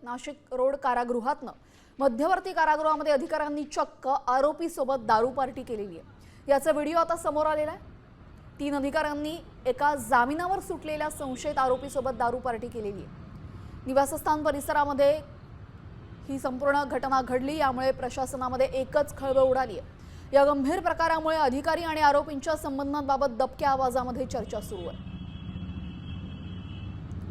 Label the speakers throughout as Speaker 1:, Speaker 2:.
Speaker 1: Nashik road कारागृहातनं मध्यवर्ती कारागृहामध्ये अधिकाऱ्यांनी चक्क आरोपी सोबत दारू पार्टी केलेली आहे। याचा व्हिडिओ आता समोर आलेला आहे। 3 अधिकाऱ्यांनी एका जामिनावर सुटलेल्या संशयित आरोपी सोबत दारू पार्टी केलेली आहे। निवासस्थान परिसरामध्ये ही संपूर्ण घटना घडली, यामुळे प्रशासनामध्ये एकच खळबळ उडाली आहे। या गंभीर प्रकारामुळे अधिकारी आणि आरोपींच्या संबंधांबाबत दबक्या आवाजामध्ये चर्चा सुरू आहे।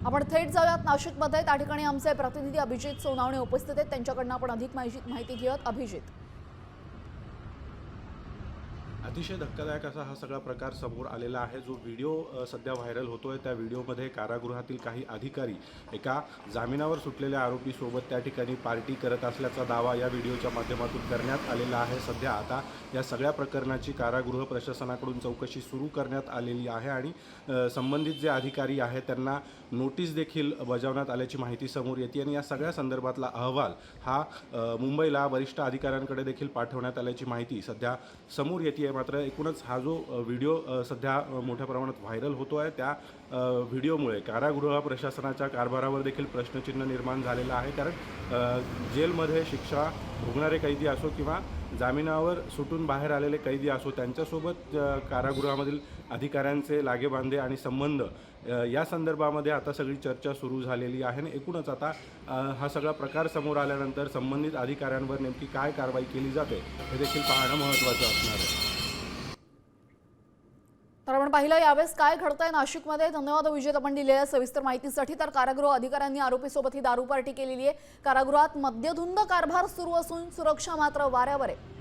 Speaker 1: आपण थेट जाऊयात नाशिकमध्ये। त्या ठिकाणी आमचे प्रतिनिधी अभिजित सोनावणे उपस्थित आहेत, त्यांच्याकडून आपण अधिक माहिती घेऊयात। अभिजित,
Speaker 2: अतिशय धक्कादायक असा हा सगळा प्रकार समोर आलेला आहे। जो व्हिडिओ सध्या व्हायरल होतोय त्या व्हिडिओमध्ये कारागृहातील काही अधिकारी एका जामिनावर सुटलेल्या आरोपीसोबत त्या ठिकाणी पार्टी करत असल्याचा दावा या व्हिडिओच्या माध्यमातून करण्यात आलेला आहे। सध्या आता या सगळ्या प्रकरणाची कारागृह प्रशासनाकडून चौकशी सुरू करण्यात आलेली आहे आणि संबंधित जे अधिकारी आहेत त्यांना नोटीस देखील बजावण्यात आल्याची माहिती समोर येते आणि या सगळ्या संदर्भातला अहवाल हा मुंबईला वरिष्ठ अधिकाऱ्यांकडे देखील पाठवण्यात आल्याची माहिती सध्या समोर येते। मात्र एकूणच हा जो व्हिडिओ सध्या मोठ्या प्रमाणात व्हायरल होतो आहे त्या व्हिडिओमुळे कारागृह प्रशासनाच्या कारभारावर देखील प्रश्नचिन्ह निर्माण झालेलं आहे। कारण जेलमध्ये शिक्षा भोगणारे कैदी असो किंवा जामिनावर सुटून बाहेर आलेले कैदी असो, त्यांच्यासोबत कारागृहामधील अधिकाऱ्यांचे लागेबांधे आणि संबंध या संदर्भामध्ये आता सगळी चर्चा सुरू झालेली आहे। आणि एकूणच आता हा सगळा प्रकार समोर आल्यानंतर संबंधित अधिकाऱ्यांवर नेमकी काय कारवाई केली जाते हे देखील पाहणं महत्त्वाचं असणार आहे।
Speaker 1: तर आपण पाहिलं यावेळेस काय घडतंय नाशिकमध्ये। धन्यवाद अभिजित, आपण दिलेल्या सविस्तर माहितीसाठी। तर कारागृह अधिकाऱ्यांनी आरोपीसोबत ही दारू पार्टी केलेली आहे। कारागृहात मद्यधुंद कारभार सुरू असून सुरक्षा मात्र वाऱ्यावर आहे।